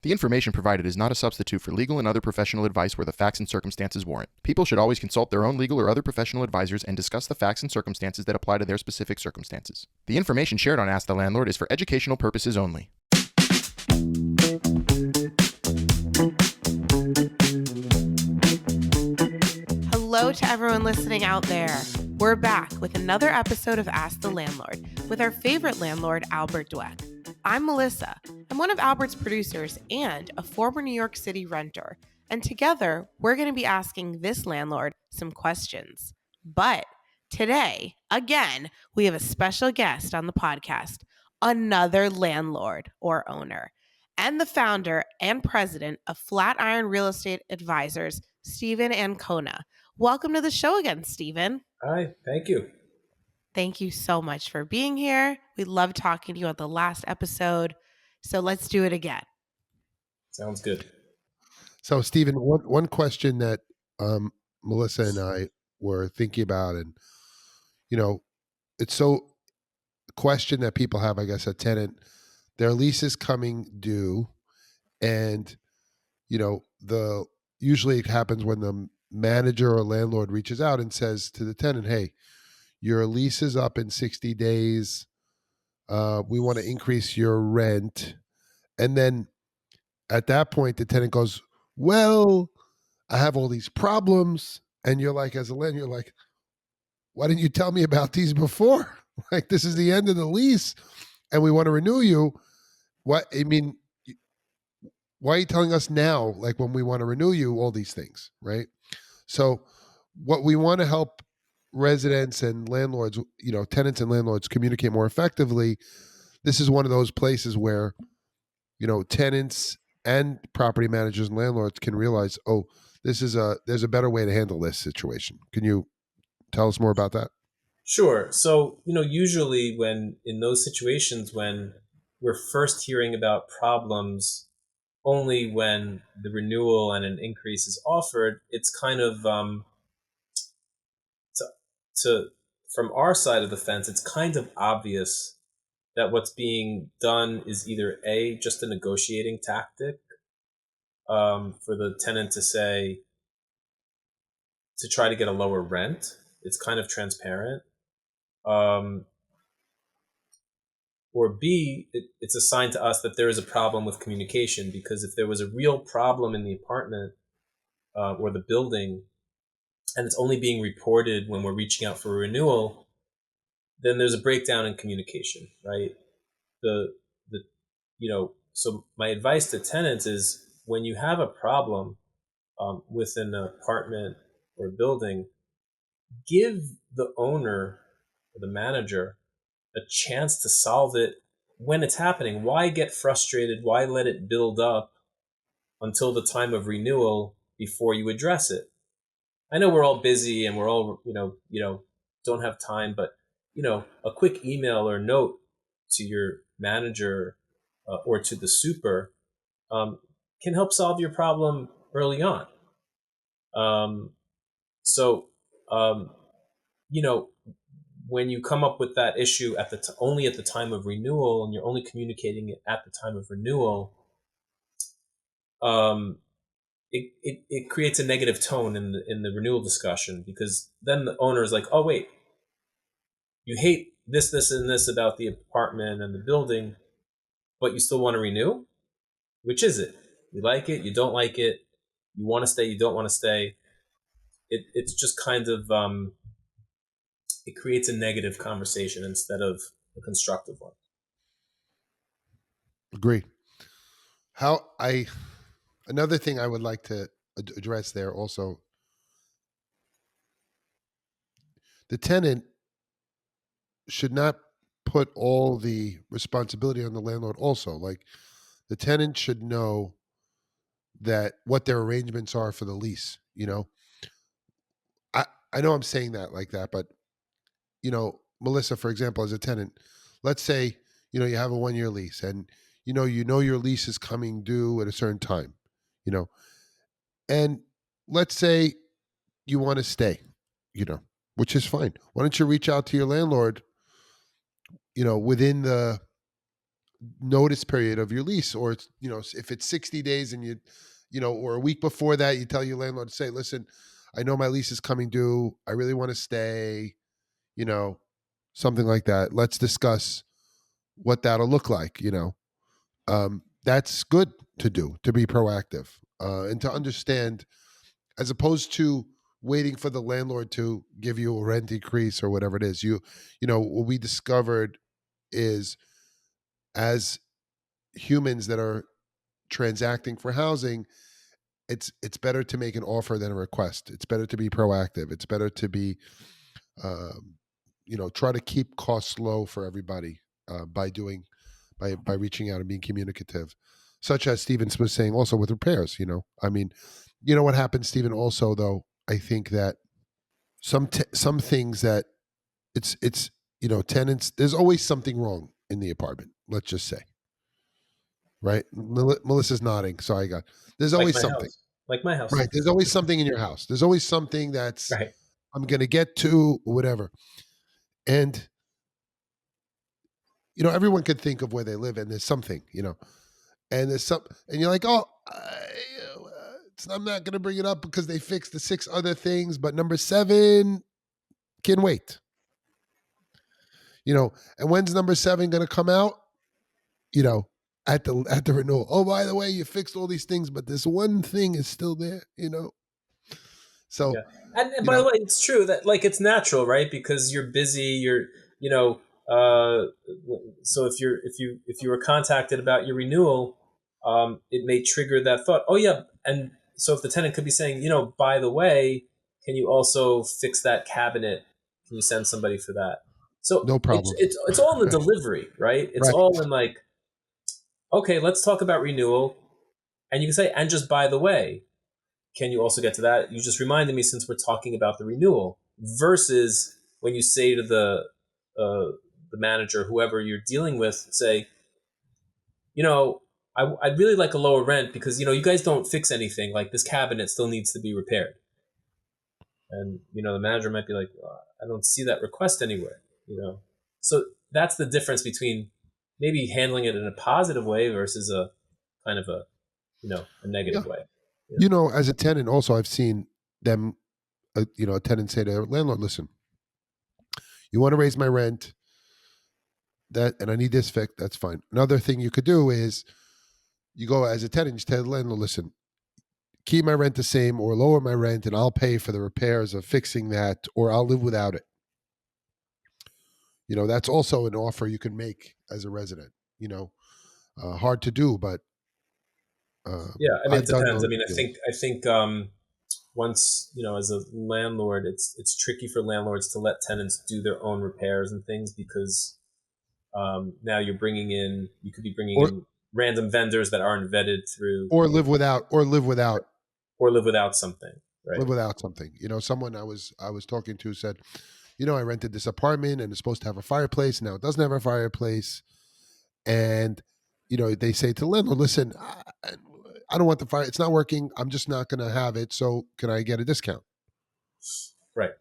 The information provided is not a substitute for legal and other professional advice where the facts and circumstances warrant. People should always consult their own legal or other professional advisors and discuss the facts and circumstances that apply to their specific circumstances. The information shared on Ask the Landlord is for educational purposes only. Hello to everyone listening out there. We're back with another episode of Ask the Landlord with our favorite landlord, Albert Dweck. I'm Melissa. I'm one of Albert's producers and a former New York City renter. And together, we're going to be asking this landlord some questions. But today, again, we have a special guest on the podcast, another landlord or owner, and the founder and president of Flatiron Real Estate Advisors, Stephen Ancona. Welcome to the show again, Stephen. Hi, thank you. Thank you so much for being here. We loved talking to you on the last episode, so let's do it again. Sounds good. So, Stephen, one question that Melissa and I were thinking about, and it's a question that people have. I guess a tenant, their lease is coming due, and usually it happens when the manager or landlord reaches out and says to the tenant, "Hey, your lease is up in 60 days. We want to increase your rent." And then at that point, the tenant goes, "Well, I have all these problems." And you're like, as a landlord, you're like, "Why didn't you tell me about these before? Like, this is the end of the lease and we want to renew you. Why are you telling us now, like when we want to renew you, all these things," right? So what we want to help residents and landlords, tenants and landlords communicate more effectively. This is one of those places where, tenants and property managers and landlords can realize, oh, there's a better way to handle this situation. Can you tell us more about that? Sure. So, usually in those situations when we're first hearing about problems only when the renewal and an increase is offered, it's kind of, from our side of the fence, it's kind of obvious that what's being done is either A, just a negotiating tactic for the tenant to try to get a lower rent. It's kind of transparent. Or B, it's a sign to us that there is a problem with communication, because if there was a real problem in the apartment or the building, and it's only being reported when we're reaching out for a renewal, then there's a breakdown in communication, right? So my advice to tenants is, when you have a problem with an apartment or a building, give the owner or the manager a chance to solve it when it's happening. Why get frustrated? Why let it build up until the time of renewal before you address it? I know we're all busy and we're all, don't have time, but, a quick email or note to your manager or to the super can help solve your problem early on. When you come up with that issue only at the time of renewal, and you're only communicating it at the time of renewal, it creates a negative tone in the renewal discussion, because then the owner is like, "Oh wait, you hate this, and this about the apartment and the building, but you still want to renew? Which is it? You like it? You don't like it? You want to stay? You don't want to stay?" It's just kind of it creates a negative conversation instead of a constructive one. Agree. Another thing I would like to address there also, the tenant should not put all the responsibility on the landlord also. Like, the tenant should know that what their arrangements are for the lease. I know I'm saying that like that, but Melissa, for example, as a tenant, let's say, you have a 1-year lease, and your lease is coming due at a certain time, and let's say you want to stay, which is fine. Why don't you reach out to your landlord, within the notice period of your lease, or it's, if it's 60 days and or a week before that, you tell your landlord to say, listen, I know my lease is coming due. I really want to stay, something like that. Let's discuss what that'll look like, that's good to do, to be proactive, and to understand, as opposed to waiting for the landlord to give you a rent increase or whatever it is. What we discovered is, as humans that are transacting for housing, it's better to make an offer than a request. It's better to be proactive. It's better to be, try to keep costs low for everybody, by reaching out and being communicative, such as Steven was saying also with repairs. I mean, what happens, Steven, also, though, I think that some things that it's tenants, there's always something wrong in the apartment, let's just say, right? Melissa's nodding, so there's Like always my something. house. Like my house. Right, there's always something in your house. There's always something that's Right. I'm going to get to, or whatever. And everyone could think of where they live, and there's something, and there's some, and you're like, oh, I'm not going to bring it up because they fixed the 6 other things, but number 7 can wait. And when's number 7 going to come out? At the renewal. Oh, by the way, you fixed all these things, but this one thing is still there. So, yeah. And by the way, it's true that, like, it's natural, right? Because you're busy. So if you were contacted about your renewal, it may trigger that thought. Oh yeah, and so if the tenant could be saying, by the way, can you also fix that cabinet? Can you send somebody for that? So no problem. it's all in the delivery, right? It's Right. all in, like, okay, let's talk about renewal, and you can say, and just by the way, can you also get to that? You just reminded me, since we're talking about the renewal, versus when you say to the manager, whoever you're dealing with, say, I'd really like a lower rent because, you guys don't fix anything. Like, this cabinet still needs to be repaired. And, the manager might be like, well, I don't see that request anywhere, So that's the difference between maybe handling it in a positive way versus a kind of a negative way. As a tenant, also, I've seen them, a tenant say to their landlord, listen, you want to raise my rent, and I need this fixed, that's fine. Another thing you could do is, you go as a tenant, you tell the landlord, listen, keep my rent the same or lower my rent, and I'll pay for the repairs of fixing that, or I'll live without it. That's also an offer you can make as a resident. Hard to do, but yeah, I mean, I've it done depends. I those mean, deals. I think once, as a landlord, it's tricky for landlords to let tenants do their own repairs and things, because now you could be bringing in random vendors that aren't vetted through, or live without something, right? live without something. Someone I was talking to said, I rented this apartment and it's supposed to have a fireplace. Now it doesn't have a fireplace. And, they say to the landlord, listen, I don't want the fire. It's not working. I'm just not going to have it. So can I get a discount? Right.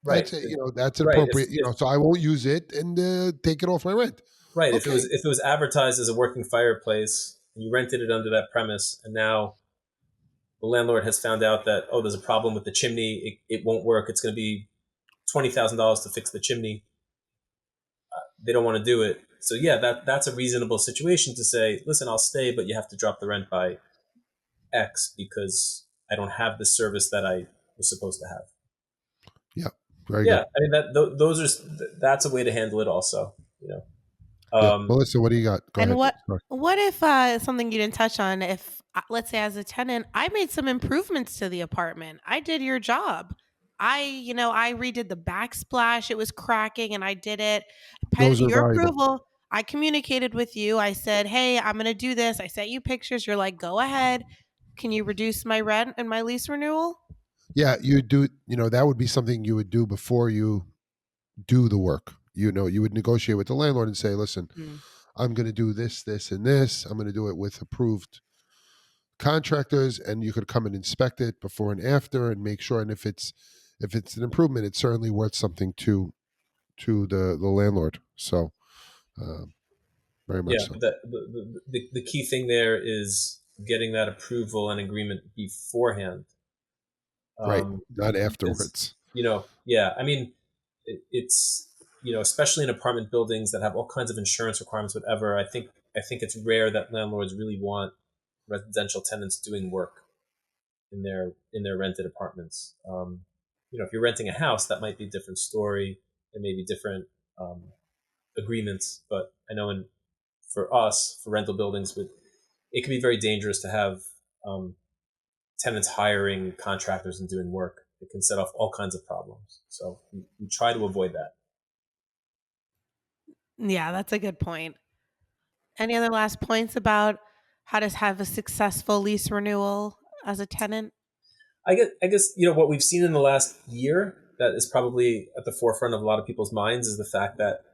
That's it. That's an Right. appropriate, so I won't use it and take it off my rent. Right. Okay. If it was advertised as a working fireplace and you rented it under that premise, and now the landlord has found out that, oh, there's a problem with the chimney, it won't work. It's going to be $20,000 to fix the chimney. They don't want to do it. So yeah, that's a reasonable situation to say, listen, I'll stay, but you have to drop the rent by X because I don't have the service that I was supposed to have. Yeah. Very Yeah. good. I mean, that's a way to handle it also, Melissa, what do you got? Go And ahead. what if something you didn't touch on? If let's say as a tenant, I made some improvements to the apartment. I did your job. I redid the backsplash. It was cracking, and I did it. Those Pending are your valuable. approval, I communicated with you. I said, "Hey, I'm going to do this." I sent you pictures. You're like, "Go ahead. Can you reduce my rent and my lease renewal?" Yeah, you do. That would be something you would do before you do the work. You would negotiate with the landlord and say, listen, Mm. I'm going to do this, this, and this. I'm going to do it with approved contractors, and you could come and inspect it before and after and make sure. And if it's an improvement, it's certainly worth something to the landlord. So, very much so. The key thing there is getting that approval and agreement beforehand. Right, not afterwards. I mean, it's, especially in apartment buildings that have all kinds of insurance requirements, whatever. I think it's rare that landlords really want residential tenants doing work in their rented apartments. If you're renting a house, that might be a different story. There may be different agreements, but I know for rental buildings, it can be very dangerous to have tenants hiring contractors and doing work. It can set off all kinds of problems. So we try to avoid that. Yeah, that's a good point. Any other last points about how to have a successful lease renewal as a tenant? I guess what we've seen in the last year that is probably at the forefront of a lot of people's minds is the fact that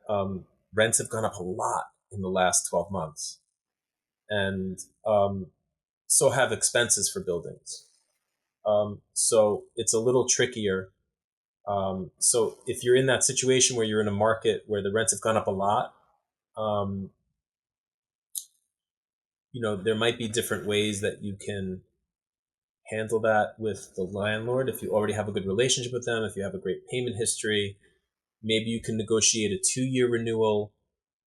rents have gone up a lot in the last 12 months, and so have expenses for buildings. So it's a little trickier. So if you're in that situation where you're in a market where the rents have gone up a lot, there might be different ways that you can handle that with the landlord. If you already have a good relationship with them, if you have a great payment history, maybe you can negotiate a 2-year renewal.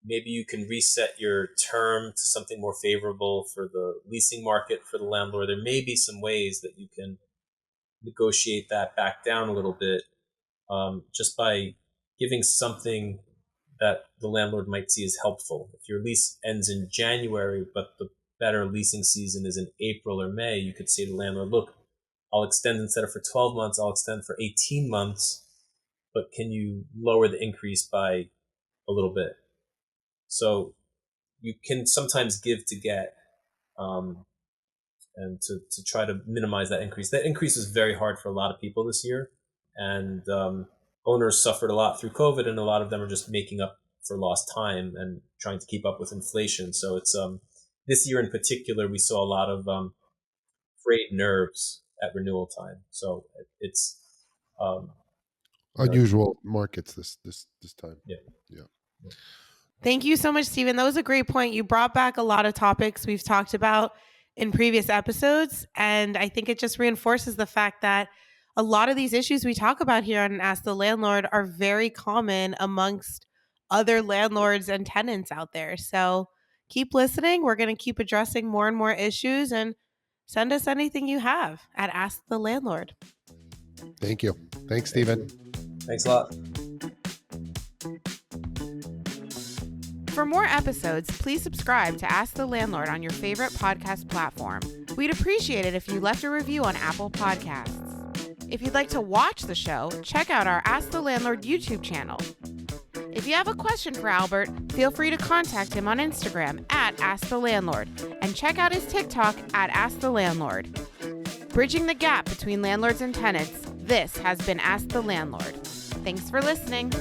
Maybe you can reset your term to something more favorable for the leasing market for the landlord. There may be some ways that you can negotiate that back down a little bit, just by giving something that the landlord might see as helpful. If your lease ends in January, but the better leasing season is in April or May, you could say to the landlord, look, I'll extend instead of for 12 months, I'll extend for 18 months, but can you lower the increase by a little bit? So you can sometimes give to get, and to try to minimize that increase. That increase was very hard for a lot of people this year, and owners suffered a lot through COVID, and a lot of them are just making up for lost time and trying to keep up with inflation. So it's this year in particular, we saw a lot of frayed nerves at renewal time. So it's unusual markets this time. Yeah. Thank you so much, Stephen. That was a great point. You brought back a lot of topics we've talked about in previous episodes, and I think it just reinforces the fact that a lot of these issues we talk about here on Ask the Landlord are very common amongst other landlords and tenants out there. So keep listening. We're going to keep addressing more and more issues, and send us anything you have at Ask the Landlord. Thank you. Thanks, Stephen. Thanks a lot. For more episodes, please subscribe to Ask the Landlord on your favorite podcast platform. We'd appreciate it if you left a review on Apple Podcasts. If you'd like to watch the show, check out our Ask the Landlord YouTube channel. If you have a question for Albert, feel free to contact him on Instagram at Ask the Landlord, and check out his TikTok at Ask the Landlord. Bridging the gap between landlords and tenants, this has been Ask the Landlord. Thanks for listening.